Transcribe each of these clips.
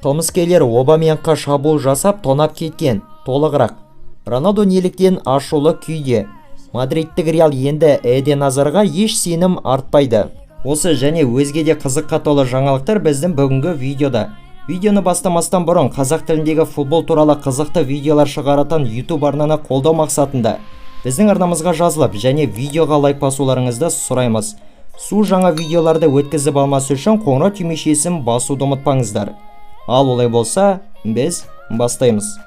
Қылмыскерлер Обамянға шабуыл жасап тонап кеткен. Толығырақ. Роналду неліктен ашулы күйде? Мадридтік Реал енді Эден Азарға еш сенім артпайды. Осы және өзге де қызыққа толы жаңалықтар біздің бүгінгі видеода. Видеоны бастамастан бұрын қазақ тіліндегі футбол туралы қызықты видеолар шығаратын YouTube арнаны қолдау мақсатында біздің арнамызға жазылып және видеоға лайк басуларыңызды сұраймыз. Су жаңа видеоларды өткізіп алмасы үшін қоңырау түймешесін басуды ұмытпаңыздар. Ал олай болса, біз бастаймыз.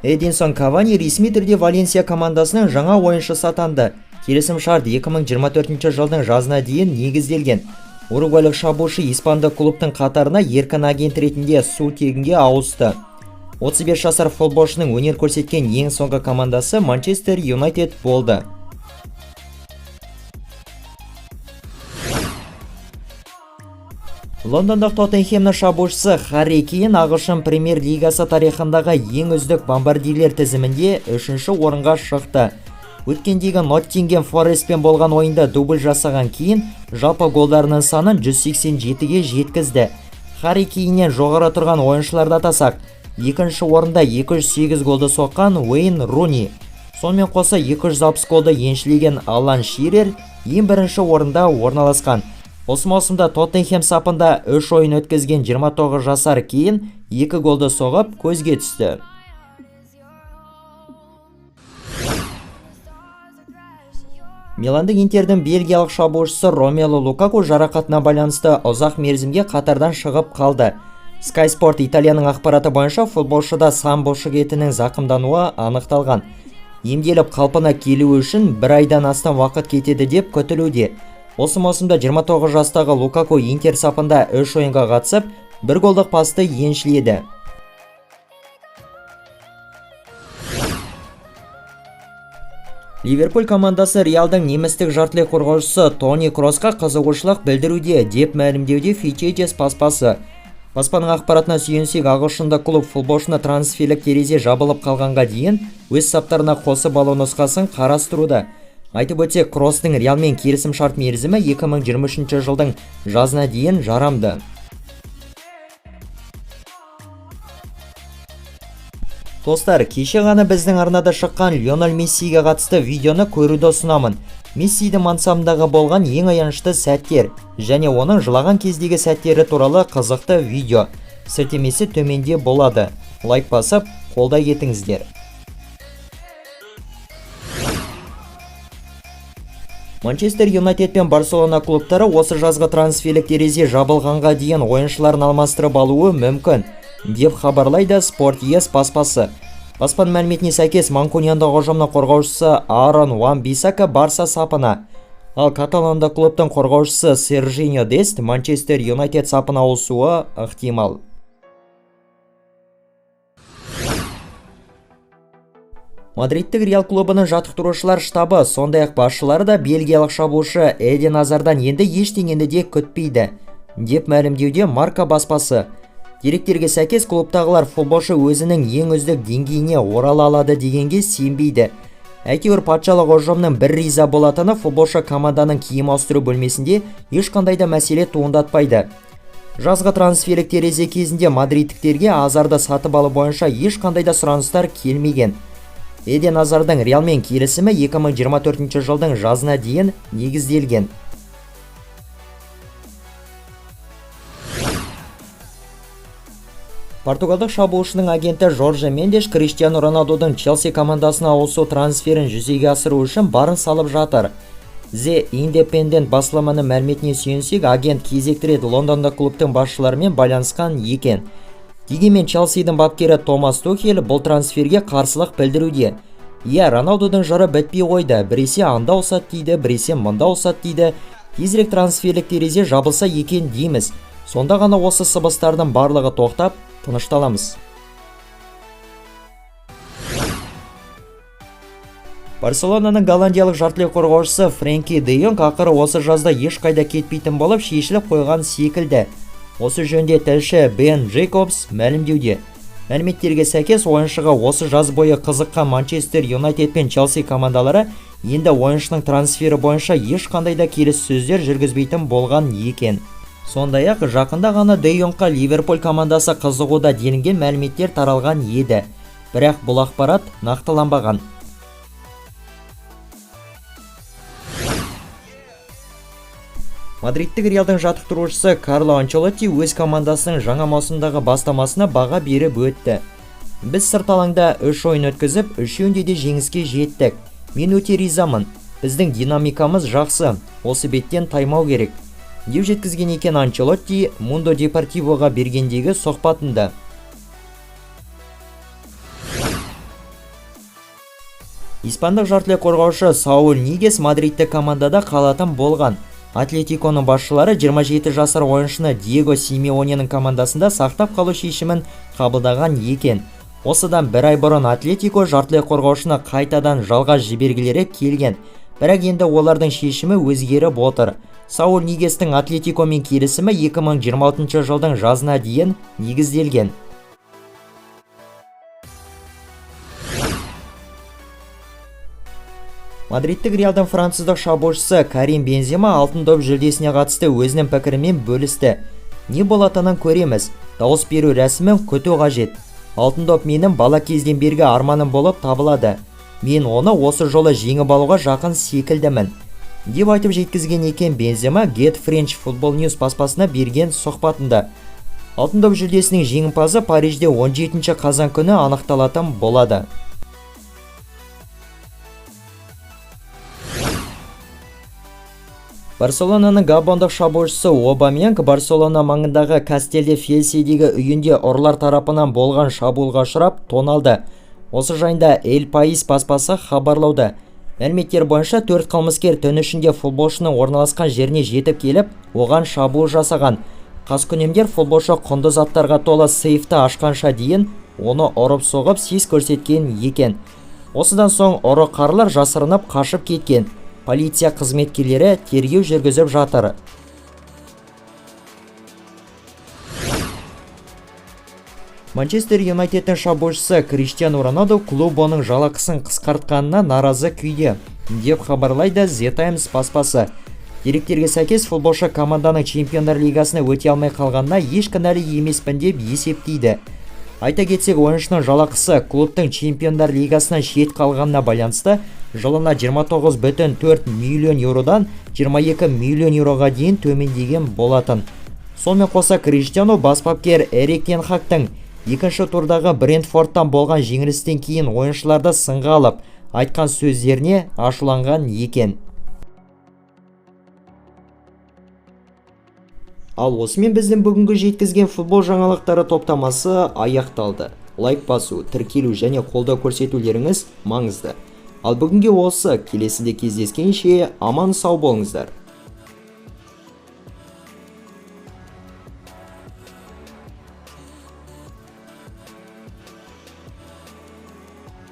Эдинсон Кавани ресми түрде Валенсия командасының жаңа ойыншысы атанды. Келісім шарт 2024 жылдың жазына дейін негізделген. Уругвайлық шабуылшы испандық клубтың қатарына еркін агент ретінде су тегінге ауысты. 35 жасар футболшының өнер көрсеткен ең соңғы командасы Манчестер Юнайтед болды. Лондондық Тоттенхемнің шабуылшысы Харри Кейн ағылшын премьер лигасы тарихындағы ең үздік бомбардирлер тізімінде 3-ші орынға шықты. Өткендегі Ноттингем Форестпен болған ойында дубль жасаған Кейн жалпы голдарының санын 187-ге жеткізді. Харри Кейннен жоғары тұрған ойыншыларды атасақ, екінші орында 208 голды соққан Уэйн Руни. Сонымен қоса 260 голды еншілеген Алан Ширер ең бірінші орында орналасқан. Осы маусымда Тоттенхем сапында 3 ойын өткізген 29 жасар Кейн 2 голды соғып көзге түсті. Миландық Интердің бельгиялық шабуылшысы Ромелу Лукаку жарақатына байланысты ұзақ мерзімге қатардан шығып қалды. Sky Sport Италияның ақпараты бойынша футболшыда сан бұлшық етінің зақымдануы анықталған. Емделіп қалпына келуі үшін 1 айдан астам уақыт кетеді деп күтілуде. Осы маусымда 29 жастағы Лукаку Интер сапында 3 ойынға қатысып, 1 голдық пасты еншіледі. Ливерпуль командасы Реалдың немістік жартылай қорғаушысы Тони Кроосқа қызығушылық білдіруде деп мәлімдеуде Фичечес баспасы. Баспаның ақпаратына сүйенсек, ағылшында клуб футболшыны трансферлік терезе жабылып қалғанға дейін өз саптарына қосып алу нұсқасын қарастыруда. Айтып өтсек, Кросстың Реалмен келісім шарт мерзімі 2023 жылдың жазына дейін жарамды. Достар, кеше ғана біздің арнада шыққан Лионель Мессиге қатысты видеоны көруді ұсынамын. Мессидің мансабындағы болған ең аянышты сәттер және оның жылаған кездегі сәттері туралы қызықты видео. Сілтемесі төменде болады. Лайк басып, қолдай кетіңіздер. Манчестер Юнайтед пен Барселона клубтары осы жазғы трансферлік терезе жабылғанға дейін ойыншыларын алмастырып алуы мүмкін, деп хабарлайды Sport ES баспасы. Баспаның мәліметіне сәйкес, Манкуниандық ұжымның қорғаушысы Аарон Уан-Бисака Барса сапына, ал Каталондық клубтың қорғаушысы Сержиньо Дест Манчестер Юнайтед сапына ауысуы ықтимал. Мадридтік Реал клубының жаттықтырушылар штабы, сондай-ақ басшылары да бельгиялық шабуылшы Эден Азардан енді ештеңені де күтпейді, деп мәлімдеуде Марка баспасы. Деректерге сәйкес, клубтағылар футболшы өзінің ең үздік деңгейіне орала алады дегенге сенбейді. Әйтеуір патшалық ұжымның бір риза болатыны футболшы команданың киім ауыстыру бөлмесінде ешқандай да мәселе туындатпайды. Жазғы трансферлік терезе кезінде мадридтіктерге Азарды сатып алу бойынша ешқандай да сұраныстар келмеген. Эден Азардың Реалмен келісімі 2024 жылдың жазына дейін негізделген. Португалдық шабуылшының агенті Жорже Мендеш Криштиану Роналдудың Челси командасына ауысу трансферін жүзеге асыру үшін барын салып жатыр. The Independent басылымының мәліметіне сүйенсек, агент кезекті рет Лондондық клубтың басшыларымен байланысқан екен. Дегенмен Челсидің бапкері Томас Тухель бұл трансферге қарсылық білдіруде. Роналдудың жары бітпей қойды, біресе анда ұсат дейді, біресе мұнда ұсат дейді. Тезірек трансферлік терезе жабылса екен дейміз. Сонда ғана осы сыбыстардың барлығы тоқтап, тынышталамыз. Барселонаның голландиялық жартылай қорғаушысы Френки де Йонг ақыры осы жазда ешқайда кетпейтін болып шешіліп қойған секілді. Осы жөнде тілші Бен Джейкобс мәлімдеуде. Мәліметтерге сәйкес ойыншыға осы жаз бойы қызыққан Манчестер Юнайтед пен Челси командалары енді ойыншының трансфері бойынша ешқандай да келіссөздер жүргізбейтін болған екен. Сондай-ақ жақында ғана Де Йонгқа Ливерпуль командасы қызығуда делінген мәліметтер таралған еді, бірақ бұл ақпарат нақтыланбаған. Мадридтік Реалдың жаттықтырушысы Карло Анчелотти өз командасының жаңа маусымдағы бастамасына баға беріп өтті. Біз сырт алаңда 3 ойын өткізіп, 3-інде де жеңіске жеттік. Мен өте ризамын. Біздің динамикамыз жақсы. Осы беттен таймау керек, деп жеткізген екен Анчелотти Mundo Deportivoға бергендегі сұхбатында. Испандық жартылай қорғаушы Сауль Нигес Мадридтік командада қалатын болған. Атлетиконың басшылары 27 жасар ойыншыны Диего Симеоненің командасында сақтап қалу шешімін қабылдаған екен. Осыдан бір ай бұрын Атлетико жартылай қорғаушыны қайтадан жалға жібергілері келген, бірақ енді олардың шешімі өзгеріп отыр. Сауль Нигестің Атлетикомен келісімі 2026 жылдың жазына дейін негізделген. Мадридтік Реалдың француздық шабуылшысы Карим Бензема алтын доп жүлдесіне қатысты өзінің пікірімен бөлісті. Не болатынын көреміз. Дауыс беру рәсімін күту қажет. Алтын доп менің бала кезден бергі арманым болып табылады. Мен оны осы жолы жеңіп алуға жақын секілдімін, деп айтып жеткізген екен Бензема Get French Football News баспасына берген сұхбатында. Алтын доп жүлдесінің жеңімпазы Парижде 17 қазан күні анықталатын болады. Барселонаның габондық шабуылшысы Обамянг Барселона маңындағы Кастельде Фельседегі үйінде ұрылар тарапынан болған шабуылға ұшырап тоналды. Осы жайында El País баспасы хабарлауда. Мәліметтер бойынша 4 қылмыскер түн ішінде футболшының орналасқан жеріне жетіп келіп, оған шабуыл жасаған. Қаскүнемдер футболшы құнды заттарға толы сейфті ашқанша дейін оны ұрып соғып сес көрсеткен екен. Осыдан соң ұры қарлар жасырынып қашып кеткен. Полиция қызметкерлері тергеу жүргізіп жатыр. Манчестер Юнайтедтің шабуылшысы Криштиану Роналду клуб оның жалақысын қысқартқанына наразы күйде, деп хабарлайды The Times баспасы. Деректерге сәйкес футболшы команданың Чемпиондар лигасына өте алмай қалғанына еш кінәлі емеспін деп есептейді. Айта кетсек, ойыншының жалақысы клубтың Чемпиондар лигасынан шет қалғанына байланысты жылына 29,4 миллион еуродан 22 миллион еуроға дейін төмендеген болатын. Сонымен қоса Криштиану бас бапкер Эрик тен Хагтың екінші турдағы Брентфордтан болған жеңілістен кейін ойыншыларды сынға алып, айтқан сөздеріне ашуланған екен. Ал осымен біздің бүгінгі жеткізген футбол жаңалықтары топтамасы аяқталды. Лайк басу, тіркелу және қолдау көрсетулеріңіз маңызды. Ал бүгінге осы, келесіде кездескенше аман сау болыңыздар.